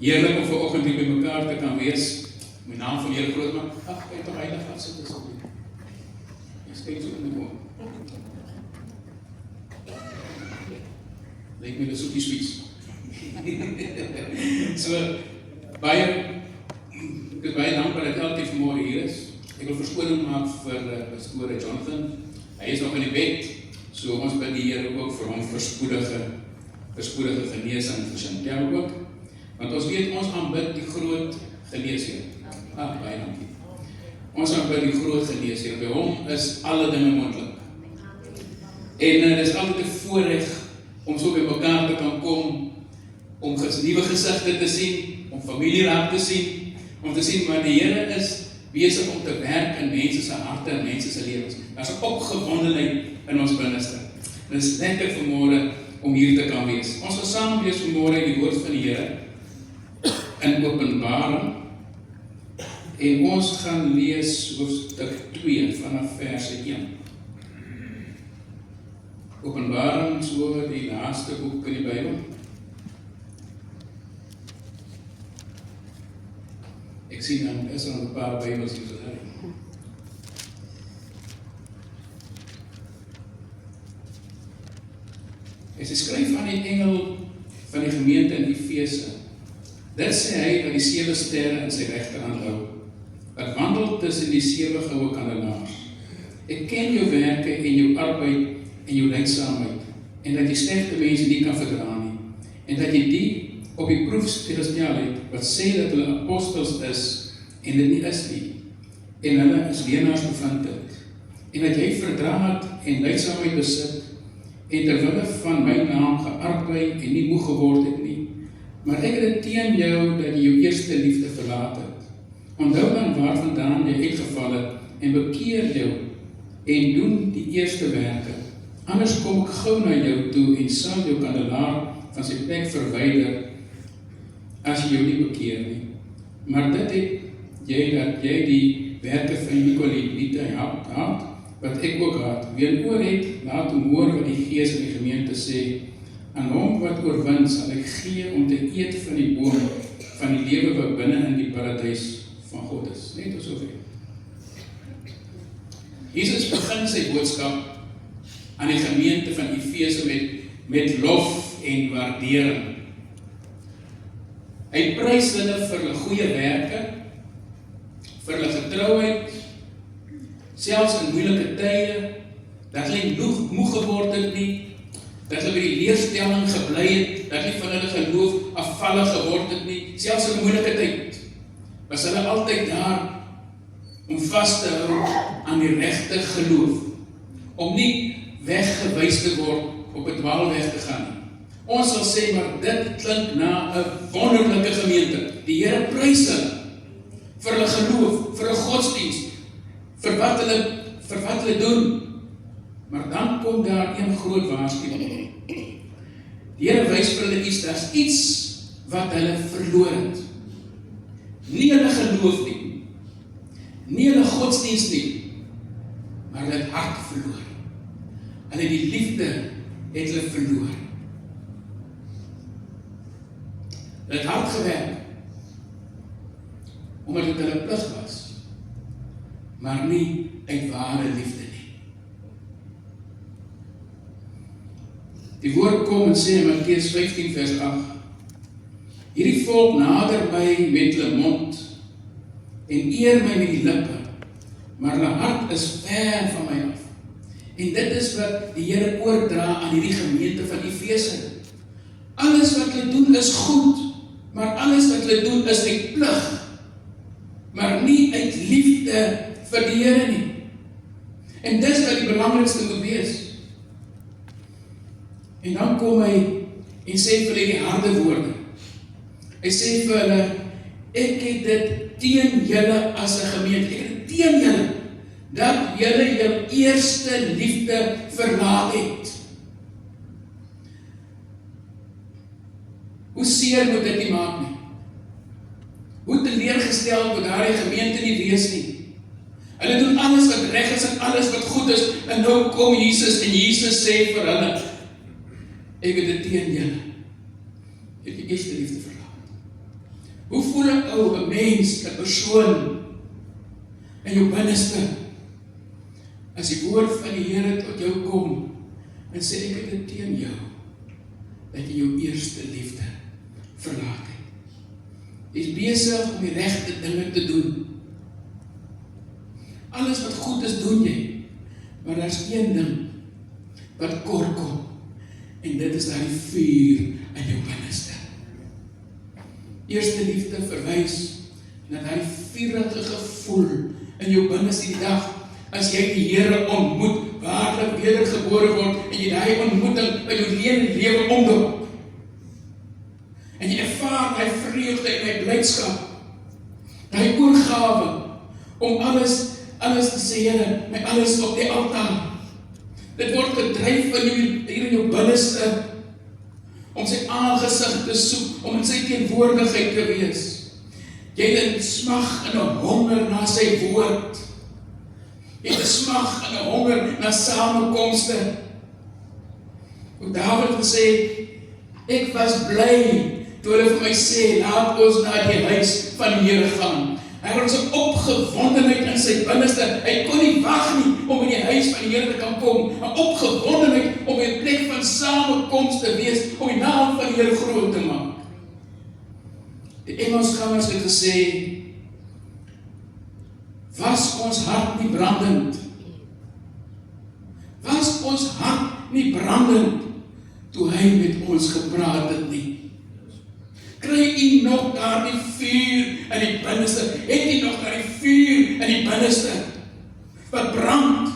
Heerlik om vanoggend hier by mekaar te kan wees. My naam van die Here groot maak. Ag, ek het tog heilig afsit asseblief. Ek steek so in die boom. Lyk my dis ook die sweets. So, ek is baie dankbaar dat elke vanmôre hier is. Ek wil verskoning maak vir pastoor Jonathan. Hy is nog in die bed, so ons bid die Here ook vir hom verspoedige genesing vir Chantel ook. Want ons weet, ons aanbid die groot geneesheer. Baie dankie. Ons aanbid die groot geneesheer. By hom is alle dinge moontlik. En dit is altyd 'n voorreg om so by mekaar te kan kom, om nuwe gesigte te sien, om familieraad te sien, om te sien maar die Here is besig om te werk in mense se harte en mense se lewens. Daar's 'n opgewondenheid in ons binneste. Dit is lekker vanmôre om hier te kan wees. Ons gaan saam lees vanmôre die woord van die Here in Openbaring. En ons gaan lees hoofstuk 2 vanaf verse 1. Openbaring, so die laaste boek in die Bybel. Ek sien dan is er 'n paar Bybels hier so daar. Dit is skryf aan die engel van die gemeente in Efese. Dit sê hy wat die 7 sterre in sy regterhand hou, wat wandel tussen die 7 goue kandelaars. Ek ken jou werke en jou arbeid en jou lydsaamheid, en dat jy slegte mense nie kan verdra nie, en dat jy die op die proef gestel het, wat sê dat hulle apostels is, en dit nie is nie, en hulle is leenaars bevind het, en dat jy verdraad en lydsaamheid besit, en terwille van my naam gearbei en nie moeg geword het nie, maar ek het dit teen jou dat jy jou eerste liefde verlaat het. Onthou dan waarvandaan jy uitgeval het, en bekeer jou, en doen die eerste werke. Anders kom ek gou na jou toe, en sal jou kandelaar van sy plek verwyder, as jy jou nie bekeer nie. Maar dit het jy, dat jy die werke van Nicolaïte haat, wat ek ook haat. Wie een oor het, laat hom hoor wat die Gees in die gemeente sê. Aan hom wat oorwin sal ek gee om te eet van die boom van die lewe wat binne in die paradys van God is. Net of soveel. Jesus begin sy boodskap aan die gemeente van Efese met lof en waardering. Hy prys hulle vir hulle goeie werke, vir hulle getrouheid, selfs in moeilike tye, dat hulle nie moeg geword het nie, dat hulle by die leerstelling gebly het, dat nie van hulle geloof afvallig geword het nie, selfs in moeilike tyd, was hulle altyd daar om vas te hou aan die regte geloof, om nie weggewys te word op 'n dwaalweg te gaan nie. Ons sal sê, maar dit klink na 'n wonderlike gemeente. Die Here prys hulle vir hulle geloof, vir hulle godsdienst, vir wat hulle doen. Maar dan kom daar een groot waarskuwing. Die Here wys vir hulle iets, daar's iets wat hulle verloor het. Nie hulle geloof nie, nie hulle godsdienst nie, maar hulle het hart verloor. Hulle die liefde het hulle verloor. Hulle het hard gewerk, omdat dit hulle plig was, maar nie uit ware liefde nie. Die woord kom en sê in Matteus 15 vers 8, hierdie volk nader my met hulle mond, en eer my met die lippe, maar hulle hart is ver van my af. En dit is wat die Here oordra aan hierdie gemeente van Efese. Alles wat hulle doen is goed, maar alles wat hulle doen is uit plig, maar nie uit liefde vir die Here nie. En dis wat die belangrikste moet wees. En dan kom hy en sê vir hulle die harde woorde. Hy sê vir hulle, ek het dit teen julle as 'n gemeente, ek het dit teen julle, dat julle jou eerste liefde verlaat het. Hoe seer moet dit nie maak nie? Hoe teleurgesteld moet daardie gemeente nie wees nie? Hulle doen alles wat reg is en alles wat goed is, en nou kom Jesus en Jesus sê vir hulle, ek het dit teen julle. Ek het die eerste liefde verlaat. Hoe voel 'n mens, 'n persoon in jou binneste, as die woord van die Here tot jou kom, en sê ek het dit teen jou, dat jy jou eerste liefde verlaat het. Jy is besig om die regte dinge te doen. Alles wat goed is, doen jy, maar daar is een ding wat kort kom, en dit is daai vuur in jou binneste. Eerste liefde verwys na daai vurige gevoel in jou binneste die dag, as jy die Here ontmoet, waarlik wedergebore word, en jy daai ontmoeting by jou lewe omdoop. En jy ervaar daai vreugde en daai blydskap, daai oorgawe, om alles te sê, Here, my alles op die altaar. Dit word gedryf van jou, hier in jou binneste, om sy aangesig te soek, om in sy teenwoordigheid te wees. Jy het 'n smag en 'n honger na sy woord. Jy het 'n smag en 'n honger na samekomste. Hoe Dawid gesê, ek was bly toe hulle vir my sê, laat ons na die huis van die Here gaan. Hy het ons 'n opgewondenheid in sy binneste. Hy kon nie wag nie om in die huis van die Here te kan kom. 'n Opgewondenheid om 'n plek van samekoms te wees, om die naam van die Here groot te maak. Die Engelsgangers het gesê, was ons hart nie brandend? Was ons hart nie brandend toe hy met ons gepraat het nie? Kry u nog daardie vuur in die binneste? Het u nog daardie vuur in die binneste wat brand?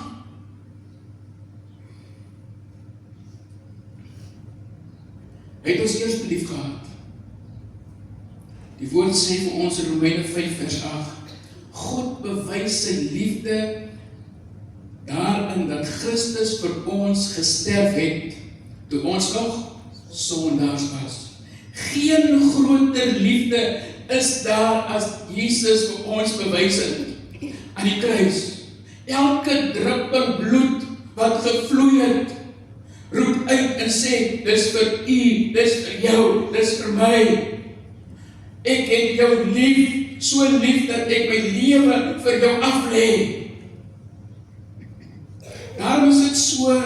Hy het ons eerste lief gehad. Die woord sê vir ons in Romeine 5 vers 8, God bewys sy liefde daarin dat Christus vir ons gesterf het, toe ons nog sondaars was. Geen groter liefde is daar as Jesus vir ons bewys het aan die kruis. Elke druppel bloed wat gevloei het, roep uit en sê, dis vir u, dis vir jou, dis vir my. Ek het jou lief, so lief dat ek my lewe vir jou aflê. Daarom is dit so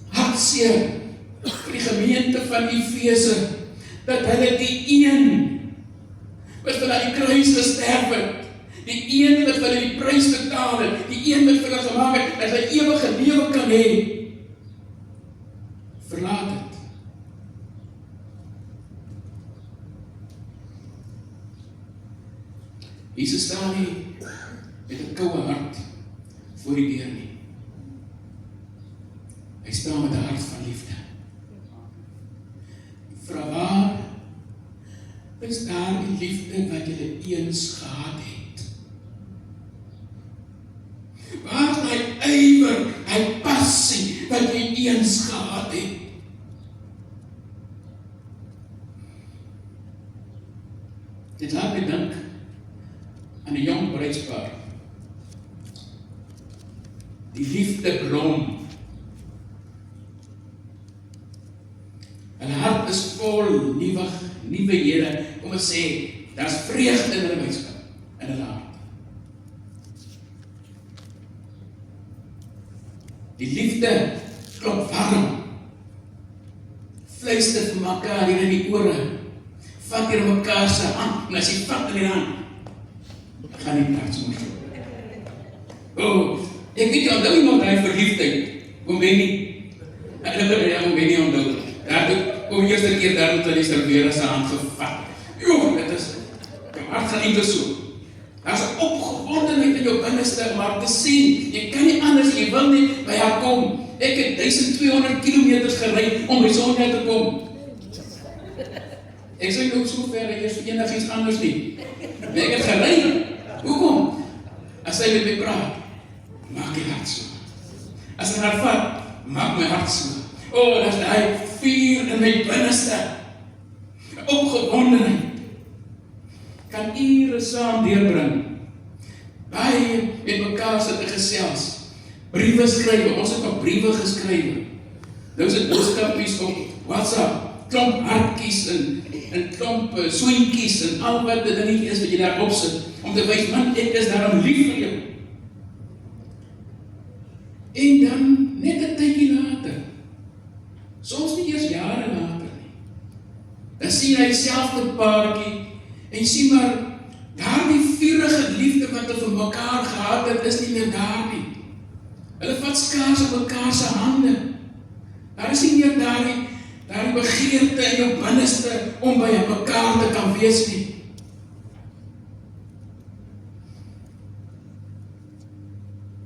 hartseer vir die gemeente van Efese, dat hulle die een wat vir die kruis gesterf het, die een wat vir hulle die prys betaal het, die een wat vir hulle gemaak het, dat hy ewige lewe kan hê, verlaat het. Jesus staan nie met 'n koue hart voor die deur nie. Hy staan met 'n hart van liefde. Vra, waar is daar die liefde wat julle eens gehad het? Waar is die ywer, die passie wat jy eens gehad het? Dit laat my dink aan 'n jong bruidspaar. Die liefde blom. Hulle hart is vol nuwighede, kom ons sê, daar's vreugde in hulle bruidskap, in hulle hart. Die liefde klop warm. Fluister vir mekaar hier in die ore. Vat hier mekaar se hand, en as jy vat in die hand, gaan nie plaats maar so. Ek weet jy, onthou iemand die verliefdheid, kom weet nie. Kom weet nie onthou. Daar kom eerste keer daar met die Silvera se hand gevat. Dit is, jou hart gaan nie so. Daar is 'n opgewondenheid in jou binneste, maar te sien, jy kan nie anders, jy wil nie by haar kom. Ek het 1200 kilometers gery om by Sonja te kom. Ek sê ook so ver, eers vir enigiets anders nie. Ek het gery. Hoekom? As sy met my praat, maak die hart so. As hy haar vat, maak my hart so. Dat is die vuur in my binneste. Opgewondenheid. Kan ure saam deurbring. Baie met mekaar sit te gesels. Briewe skryf, ons het ook briewe geskryf. Nou is dit boodskapies op WhatsApp. klomp hartjies en klomp swinkies en al wat dit dingetjie is wat jy daar opsit, om te wys, man, ek is daarom lief vir jou. En dan, net 'n tydjie later, soms nie eers jare later nie, dan sien hy selfde paartjie, en sien maar, daardie vurige liefde wat hulle vir mekaar gehad het, is nie meer daar nie. Hulle vat skaars op mekaar se hande. Daar is nie meer daardie begeerte in jou binneste om by mekaar te kan wees nie.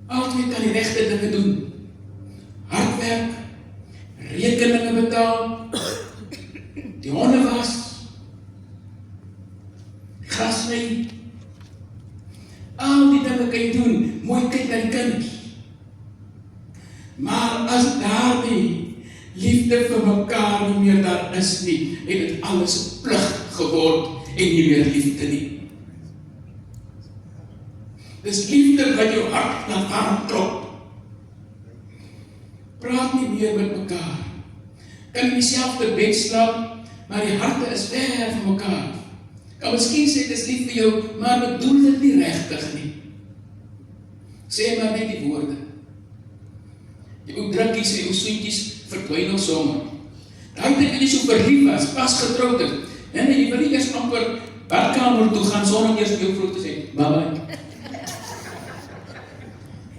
Altyd kan die regte dinge doen. Hard werk, rekeninge betaal, die honde was, gras sny, al die dinge kan jy doen, mooi kyk na die kind. Maar as daardie liefde vir mekaar nie meer daar is nie, het dit alles 'n plig geword en nie meer liefde nie. Dis liefde wat jou hart laat warm klop. Praat nie meer met mekaar. Kan in dieselfde bed slaap, maar die harte is ver van mekaar. Kan miskien sê dit is lief vir jou, maar bedoel dit nie regtig nie. Sê maar net die woorde. Die ou drukkies en die ou soentjies verdwyn nog sommer. Daai tyd wat jy so verlief was, pas getroud het, en jy wil nie eers amper badkamer toe gaan sonder eers vir jou vrou te sê, bye-bye.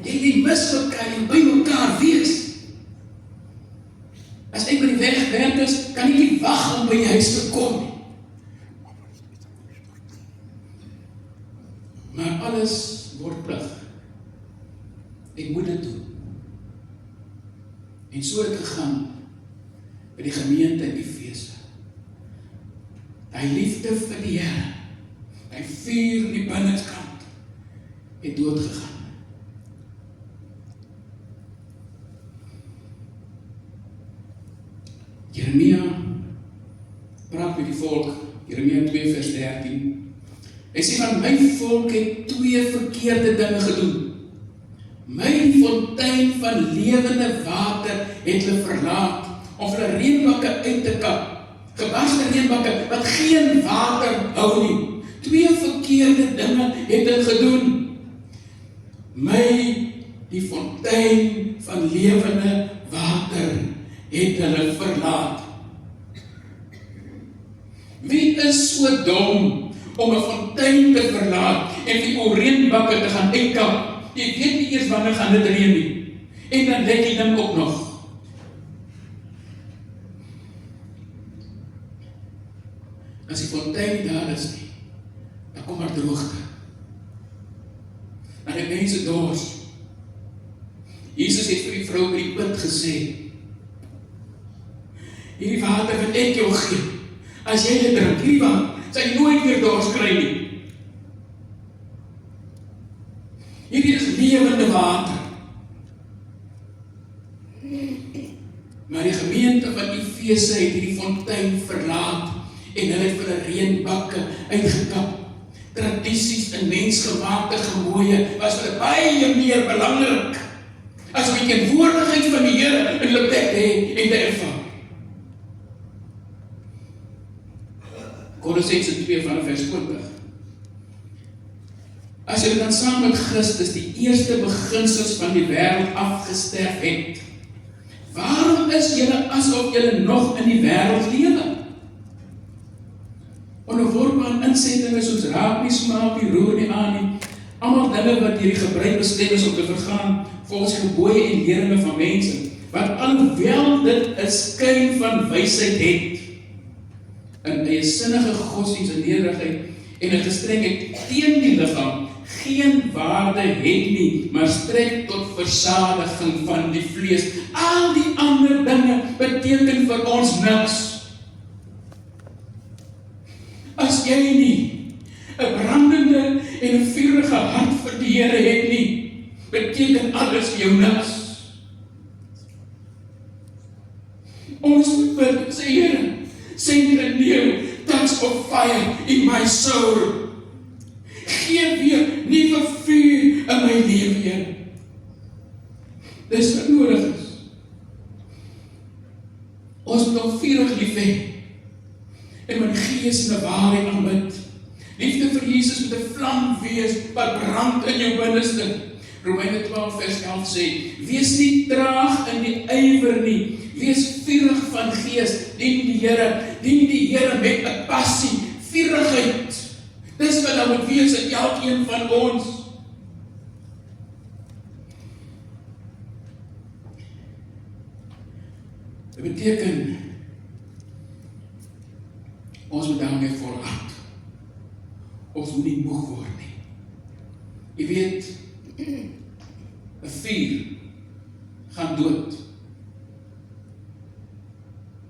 Jy mis mekaar, jy by mekaar wees. As ek by die weg werk is, kan ek nie wag om by die huis te kom. Maar alles word plig. Ek moet dit doen. En so het gegaan by die gemeente in Efese. Hy liefde vir die Here, hy vuur in die binnekant, het doodgegaan. Jeremia praat met die volk, Jeremia 2 vers 13. Hy sê van my volk het 2 verkeerde dinge gedoen. My fontein van lewende water het hulle verlaat, of hulle reënbakke uit te kap, gebarste reënbakke wat geen water hou nie. 2 verkeerde dinge het hulle gedoen. My, die fontein van lewende water, het hulle verlaat. Wie is so dom om 'n fontein te verlaat en die ou reënbakke te gaan uitkap? Jy weet nie eers wanneer gaan dit reën nie. En dan lek die ding ook nog. As die fontein daar is nie, dan kom maar droogte. Dan het mense dors. Jesus het vir die vrou by die put gesê, hierdie water wat ek jou gee, as jy dit drink, hierdie water, sal jy nooit weer dors kry nie. Hierdie is lewende water. Maar die gemeente van Efese het hierdie fontein verlaat en hulle het vir hulle reënbakke uitgekap. Tradisies en mensgemaakte gemooie was vir hulle baie meer belangrik as om die teenwoordigheid van die Here in hulle plek te hê en te ervaar. Kolossense 2 vanaf vers 20. As julle dan saam met Christus die eerste beginsels van die wêreld afgesterf het, waarom is julle asof julle nog in die wêreld lewe? Onderworpe aan insettinge soos raak nie, smaak nie, roer nie, aan nie, almal dinge wat deur die gebruik bestem is om te vergaan, volgens gebooie en leringe van mense, wat alhoewel dit 'n skyn van wysheid het, in eie sinnige godsdienst en nederigheid en 'n gestrekheid teen die liggaam geen waarde het nie, maar strek tot versadiging van die vlees. Al die ander dinge beteken vir ons niks. As jy nie 'n brandende en 'n vurige hart vir die Here het nie, beteken alles vir jou niks. Ons moet bid, sê Here, send a new touch of fire in my soul. Gee weer nuwe vuur in my lewe, Here. Dis wat nodig is. Ons moet hom vurig lief hê. en met gees en waarheid aanbid. Liefde vir Jesus moet 'n vlam wees wat brand in jou binneste. Romeine 12 vers 11 sê, wees nie traag in die ywer nie, wees vurig van gees, dien die Here met 'n passie, vurigheid. Dis wat dan moet wees in elkeen van ons. Dit beteken, ons moet daarmee vooruit. Ons moet nie moeg word nie. Jy weet, 'n vuur gaan dood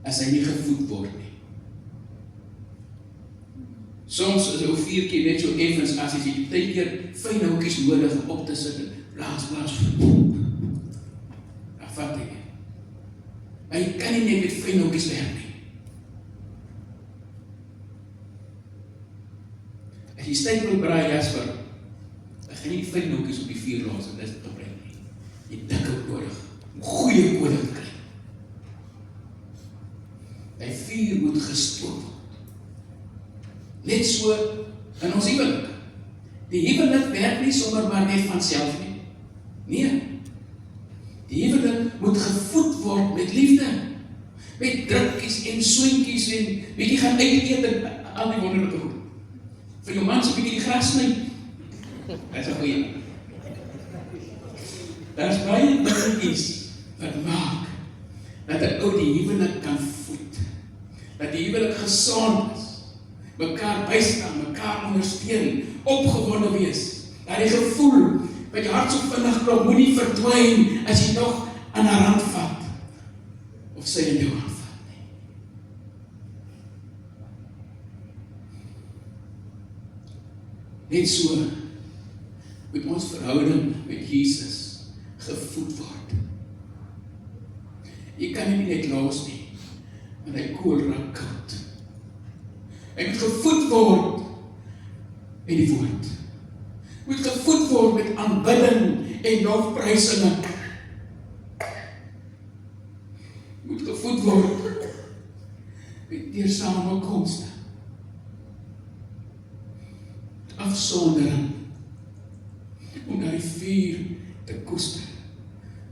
as hy nie gevoed word nie. Soms is 'n vuurtjie net so effens as jy baie keer fyn houtjies nodig om op te sit en blaas, dan vat hy. Hy kan nie net met fyn houtjies werk nie. As jy stapel braai Jasper, dan gaan jy nie fyn houtjies op die vuur los en dis gebruik nie. Jy dik ook nodig om goeie koring te kry. Die vuur moet gestook word. Net so in ons huwelik. Die huwelik werk nie sommer maar net van self nie. Nee. Die huwelik moet gevoed word met liefde. Met drukkies en soentjies en weet jy gaan uit eet en al die wonderlike goed. Vir jou man so bietjie die gras sny. Dis 'n goeie. Daar's baie dingetjies wat maak dat 'n ou die huwelik kan voed. Dat die huwelik gesond is. Mekaar bystaan, mekaar ondersteun, opgewonde wees. Dat die gevoel wat jou hart so vinnig klop, moet nie verdwyn as jy nog aan haar hand vat. Of sy in jou hand vat nie. Net so moet ons verhouding met Jesus gevoed word. Jy kan nie net los nie, want hy koel raak koud. Hy moet gevoed word met die woord. Moet gevoed word met aanbidding en lofprysinge. Moet gevoed word met deursamekomste. Afsondering om na die vuur te koester.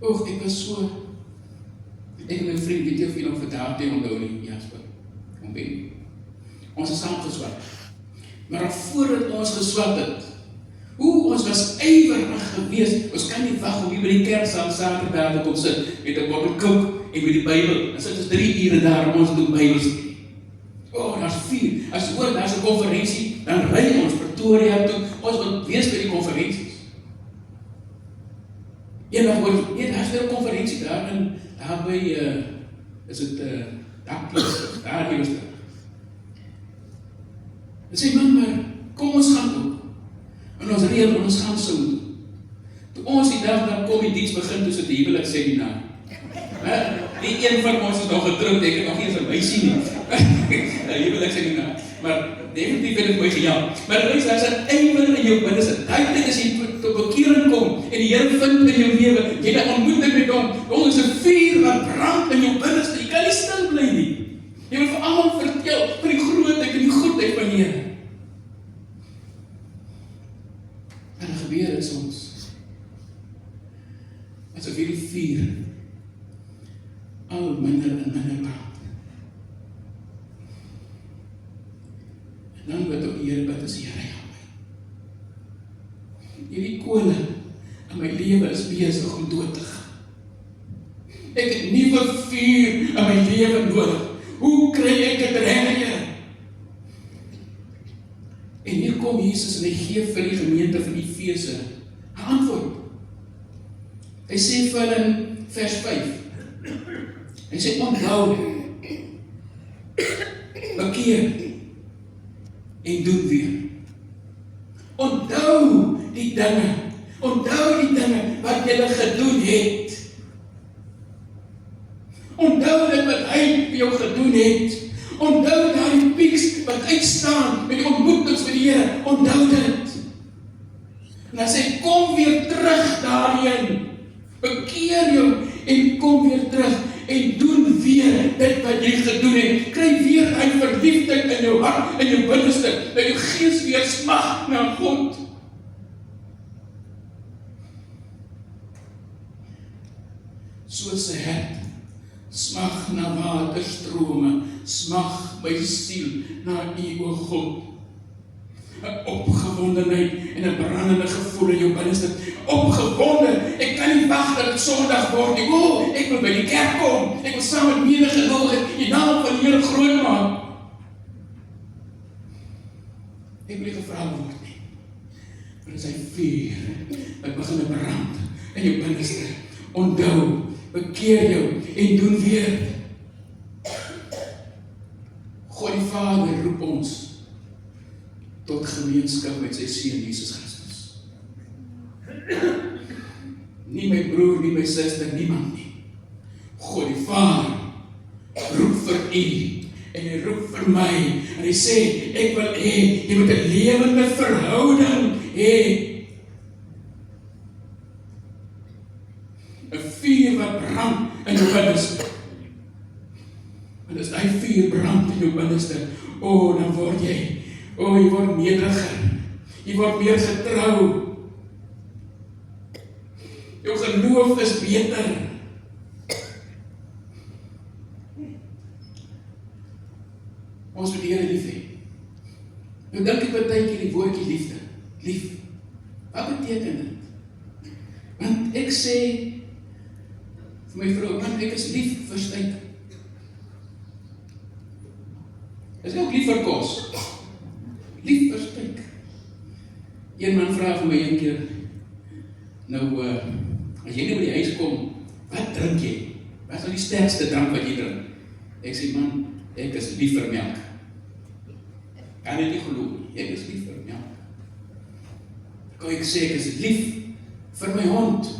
Oeg, ek was so, ek en my vriend, weet jy of jy nog verdaad die onthou nie, Jasper, om ben. Ons is saam geswat. Maar voordat ons geswat het, ons was ywerig geweest, ons kan nie wag om hier by die kerksaal Saterdag te kom sit, met 'n bottel Coke en met die Bybel, en sit ons 3 ure daar, ons doen Bybelstudie. Daar's 4, as jy hoor, daar's 'n konferensie, dan ry ons Pretoria toe, ons wil wees by die konferensies. Eendag hoor, daar's weer 'n konferensie daar, en daar by, is het, Dakpies, daar hier is dit. Hy sê, maar, kom ons gaan ook. En ons reël, ons gaan so doen. Toe ons die dag dan kom die diens begin, toe sit die huwelik seminar. Die een van ons is nog getroud, ek het nog nie eens 'n meisie nie. Die huwelik seminar. Maar definitief het het my gejag. Maar daar's 'n ywer in jou binneste. Daai tyd as jy tot bekering kom en die Here vind in jou lewe, jy het 'n ontmoeting met hom. Ons is 'n vuur wat brand in jou binneste. Jy kan nie stil bly nie. Jy wil vir almal vertel van die grootheid en die goedheid van die Here. En dan gebeur dit soms, asof hierdie vuur al minder en minder brand. En dan wat op die Here bid is, Here, help my. Hierdie kole in my lewe is besig om dood te gaan. Ek het nuwe vuur in my lewe nodig. Hoe kry ek dit reg, Here? En hier kom Jesus en hy gee vir die gemeente van Efese 'n antwoord. Hy sê vir hulle in vers 5. Hy sê, onthou, bekeer en doen weer. Onthou die dinge wat julle gedoen het. Onthou dit wat hy vir jou gedoen het. Onthou daai pieks wat uitstaan met die ontmoetings met die Here. Onthou dit. En hy sê, kom weer terug daarheen. Bekeer jou en kom weer terug en doen weer dit wat jy gedoen het. Kry weer uit verliefdheid in jou hart, in jou binneste, dat jou gees weer smag na God. Soos sy hart smag na waterstrome, smag my siel na U, o God. 'n opgewondenheid en 'n brandende gevoel in jou binneste. Opgewonde, ek kan nie wag dat dit Sondag word nie. O, ek wil by die kerk kom. Ek wil saam met medegelowiges die naam van die Here groot maak. Ek wil nie gevra word nie. Maar dit is hy vuur wat begin brand in jou binneste. Onthou, bekeer jou en doen weer. God die Vader roep ons tot gemeenskap met sy Seun Jesus Christus. Nie my broer, nie my suster, niemand nie. God die Vader roep vir u en hy roep vir my en hy sê, ek wil hê, jy moet 'n lewende verhouding hê. 'n vuur wat brand in jou binneste. En as hy vuur brand in jou binneste, dan word jy jy word nederiger, jy word meer getrou, jou geloof is beter. Ons moet die Here lief hê. Nou dink ek partykeer die woordjie liefde, lief, wat beteken dit? Want ek sê vir my vrou, want ek is lief vir steak. Is ook lief vir kos. Lief vir steak. Een man vraag vir my een keer, nou, as jy nou by die huis kom, wat drink jy? Wat is nou die sterkste drank wat jy drink? Ek sê, man, ek is lief vir melk. Kan dit nie geloof nie, ek is lief vir melk. Kan ek sê, ek is lief vir my hond.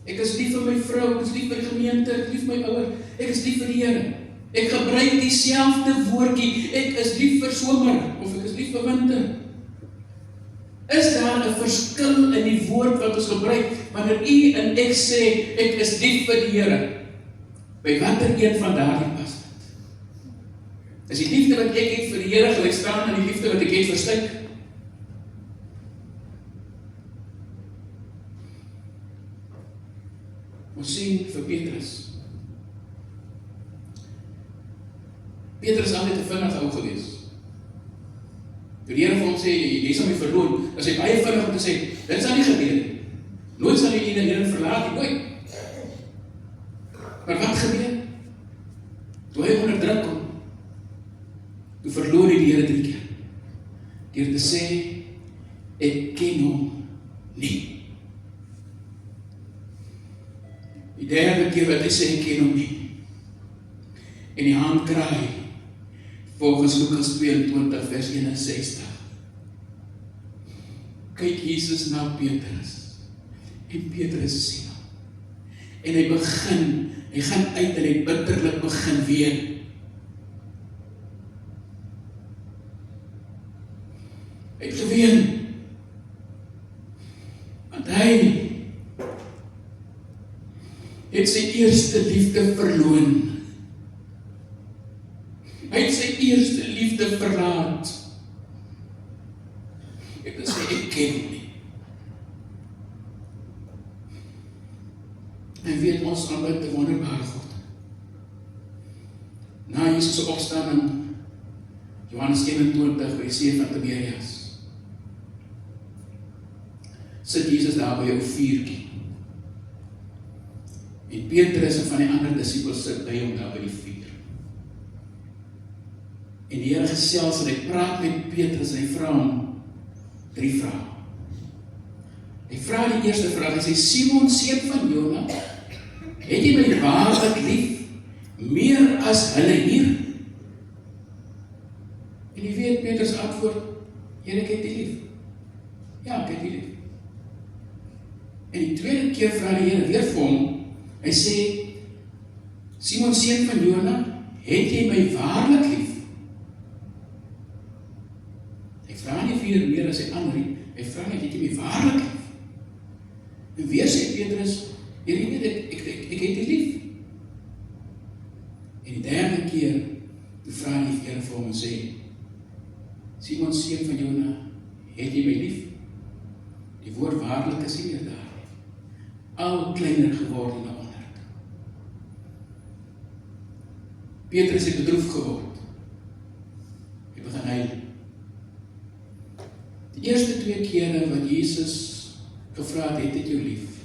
Ek is lief vir my vrou, ek is lief vir die gemeente, ek is lief vir my ouers, ek is lief vir die Here. Ek gebruik dieselfde woordjie, ek is lief vir somer, of ek is lief vir winter. Is daar 'n verskil in die woord wat ons gebruik, wanneer u en ek sê, ek is lief vir die Here? By watter een van daardie pas dit? Is die liefde wat ek het vir die Here gelyk staan aan die liefde wat ek het vir steak? Ons sien vir Petrus. Petrus is altyd 'n vinnige ou gewees. Toe die Here vir hom sê, jy sal my verloon, dan is hy baie vinnig om te sê, dit sal nie gebeur nie. Nooit sal jy die Here verlaat nie, nooit. Maar wat gebeur? Toe hy onder druk kom, toe verloor hy die Here 3 keer. Deur te sê, ek ken hom nie. Die derde keer wat hy sê, ek ken hom nie. En die haan kraai, volgens Lukas 22 vers 61. Kyk Jesus na Petrus. En Petrus sien hom. En hy gaan uit en hy bitterlik begin ween. Hy het geween. Want hy het sy eerste liefde verloon. Hy het sy eerste liefde verlaat. Ek wil sê, ek ken hom nie. En weet ons aanbid die wonderbare God. Na Jesus se opstanding, Johannes 21 by die see van Tiberias, sit Jesus daar by 'n vuurtjie. En Petrus en van die ander disippels sit by hom daar by die vuur. En die Here gesels en hy praat met Petrus en hy vra hom 3 vrae. Hy vra die eerste vraag, hy sê, Simon, seun van Jona, het jy my waarlik lief, meer as hulle hier? En jy weet, Petrus antwoord, Here, ek het jy lief. Ja, ek het jy lief. En die tweede keer vra die Here weer vir hom, hy sê, Simon, seun van Jona, het jy my waarlik lief? Hy vra nie vir meer as hy ander nie, hy vra nie, het jy my waarlik lief? En weer sê Petrus, Here, ek het jy lief. Simon seun van Jona, het jy my lief? Die woord waarlik is nie meer daar nie. Al kleiner geword na onder. Petrus het bedroef geword. Hy begin huil. Die eerste 2 kere wat Jesus gevra het jy lief,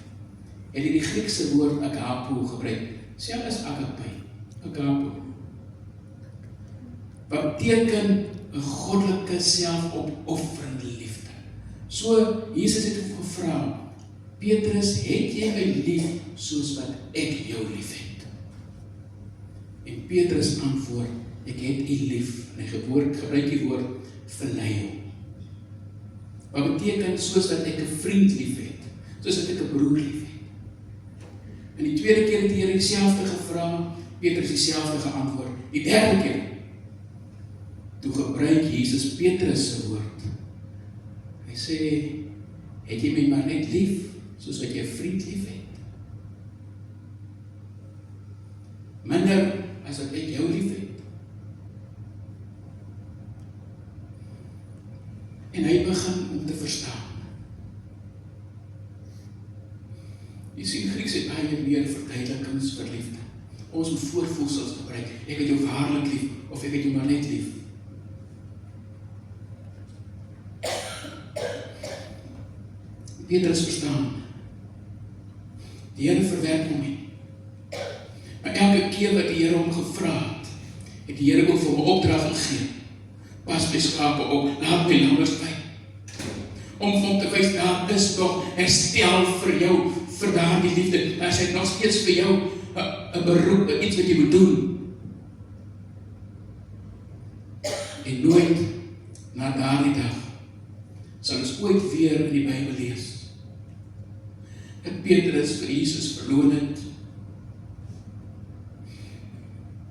het hy die Griekse woord agapo gebruik, selfs as agape, agapo, wat beteken 'n goddelike selfopofferende liefde. So, Jesus het hom gevra, Petrus, het jy my lief soos wat ek jou lief het? En Petrus antwoord, ek het u lief, en hy gebruik die woord phileo. Wat beteken soos dat ek 'n vriend lief het, soos dat ek 'n broer lief het. En die tweede keer het die Here dieselfde gevra, Petrus dieselfde geantwoord. Die derde keer, toe gebruik Jesus Petrus se woord. Hy sê, het jy my maar net lief, soos wat jy 'n vriend lief het? Minder as wat ek jou lief het. En hy begin om te verstaan. Jy sien, Grieks het baie meer verduidelikings vir liefde. Ons moet voorvoegsels gebruik. Ek het jou waarlik lief, of ek het jou maar net lief. Petrus verstaan. Die Here verwerp hom nie. Maar elke keer wat die Here hom gevra het die Here ook vir hom 'n opdrag gegee. Pas my skape op, laat my lammers by. Om hom te wys, daar is nog herstel vir jou, vir daardie liefde. Daar is nog steeds vir jou 'n beroep, iets wat jy moet doen. En nooit na daardie dag sal ons ooit weer in die Bybel lees dat Petrus vir Jesus verloon het,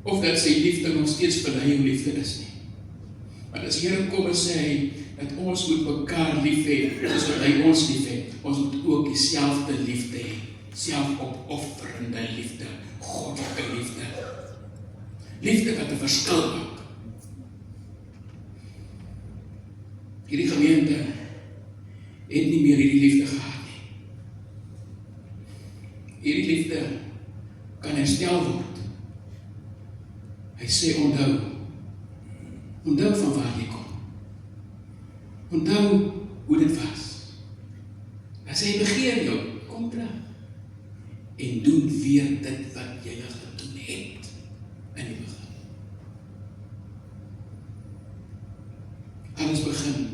of dat sy liefde nog steeds phileo liefde is nie. Maar as Here kom en sê hy, dat ons moet mekaar lief hê, soos wat hy ons lief het, ons moet ook dieselfde liefde hê, selfopofferende liefde, goddelike liefde, liefde wat 'n verskil maak. Hierdie gemeente het nie meer hierdie liefde gehad nie. Hierdie liefde kan herstel word. Hy sê onthou van waar jy kom. Onthou hoe dit was. As hy begeer jou, kom terug en doen weer dit wat jy gedoen het in die begin. Alles begin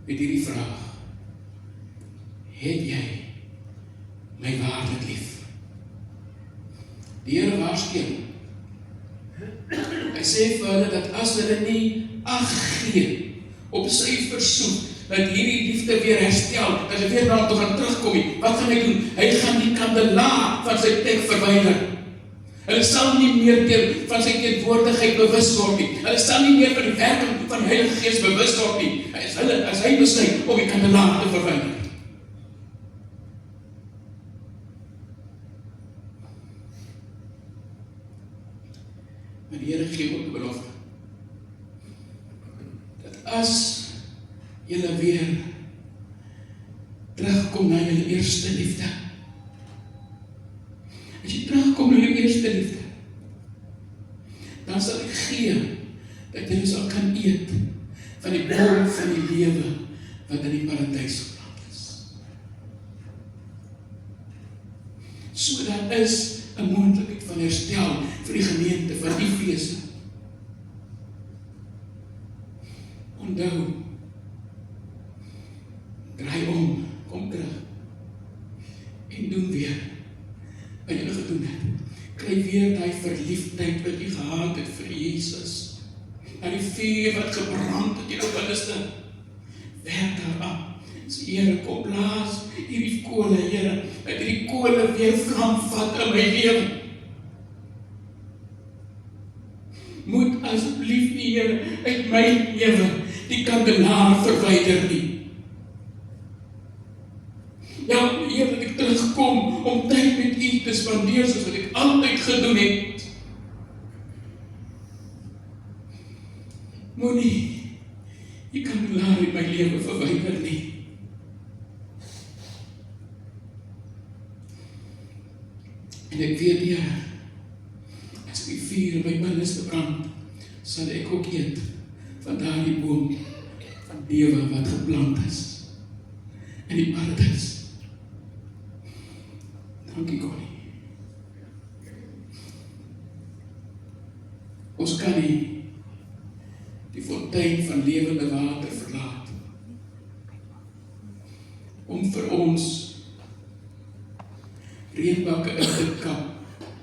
met hierdie vraag: het jy my waarlik lief? Die Here waarsku. Hy sê vir hulle dat as hulle nie ag gee op sy versoek, dat hierdie liefde weer herstel, dat hy weer na hom toe gaan terugkom nie, wat gaan hy doen? Hy gaan die kandelaar van sy plek verwyder. Hulle sal nie meer van sy teenwoordigheid bewus word nie. Hulle sal nie meer van die werking van die Heilige Gees bewus word nie. As hy besluit om die kandelaar te verwyder. Maar die Here gee ook 'n belofte. Dat as julle weer terugkom na julle eerste liefde. As jy terugkom na julle eerste liefde, dan sal ek gee dat julle sal kan eet van die boom van die lewe wat in die paradys geplant is. So daar is 'n moontlikheid van herstel vir die gemeente van Efese. Onthou, draai om, kom terug en doen weer wat jy gedoen het. Kry weer die verliefdheid wat jy gehad het vir Jesus. En die vuur wat gebrand het in jou binneste. Werk daaraan. Sê, Here, kom blaas hierdie kole, Here, dat hierdie kole weer vlam vat in my lewe. Moet asseblief nie, Here, uit my lewe die kandelaar verwyder nie. Ja, Here, dat ek terugkom om tyd met U te spandeer soos wat ek altyd gedoen het. Moenie die kandelaar in my lewe verwyder nie. En ek weet, Here, as die vuur in my binneste brand, sal ek ook eet van daardie boom van lewe wat geplant is in die paradys. Dankie, Connie. Ons kan nie die fontein van lewende water verlaat om vir ons reënbakke uit te kap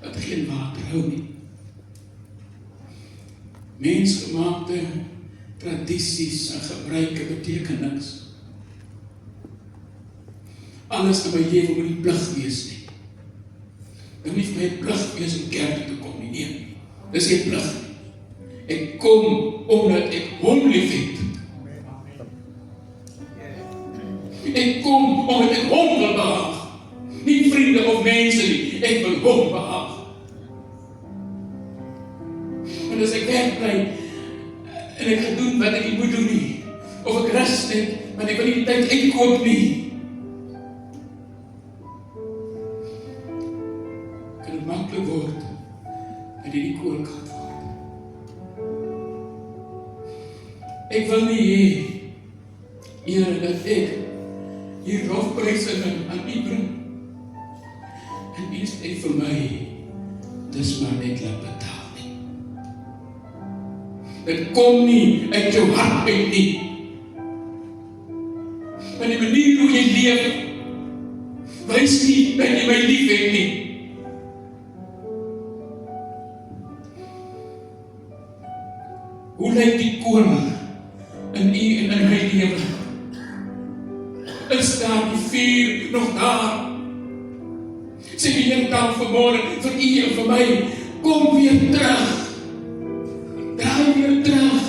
wat geen water hou nie. Mensgemaakte tradisies en gebruike beteken niks. Alles in my lewe moet nie plig wees nie. Dit moet nie vir my plig wees om kerk toe te kom nie. Nee, dis nie plig. Ek kom omdat ek hom liefhet. Ek kom omdat ek hom wil behaag. Nie vriende of mense nie, ek wil hom behaag. En as ek wegbly en ek gedoen wat ek nie moet doen nie, of ek rus net, want ek wil nie die tyd uitkoop nie, kan het maklik word dat die koolkant word. Ek wil nie hê, Here, dat ek hier lofprysinge aan U bring. En U sê vir my, dis maar net laat betaal nie. Dit kom nie uit jou hart uit nie. Maar die manier hoe jy leef, wys nie dat jy my lief het nie. Hoe lyk die koning in U en in my lewe? Is daar die vuur nog daar? Sê die Here dan vanmôre vir U en vir my, kom weer terug. Draai weer terug.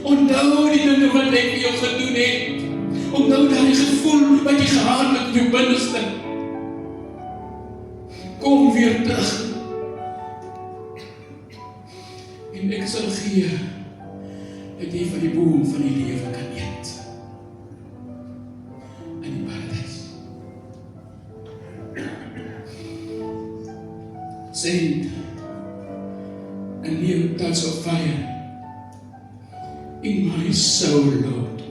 Onthou die dinge wat ek vir jou gedoen het. Onthou daai gevoel wat jy gehad het in jou binneste. Kom weer terug. En ek sal gee dat jy van die boom van die lewe kan eet. In die paradys. Send a new touch of fire in my soul, Lord.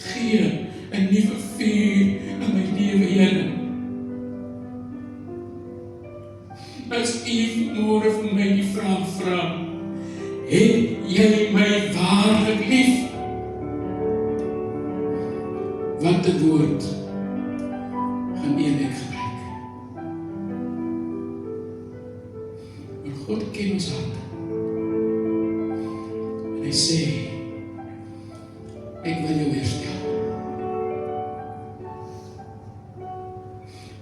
Gee 'n nuwe vuur in my lewe, Here. As U môre vir my die vraag vra, het jy my waarlik lief? Wat 'n woord gaan U en ek gebruik. Maar God ken ons hart. En hy sê, ek wil jou herstel.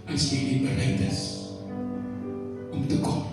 As jy nie bereid is om te kom.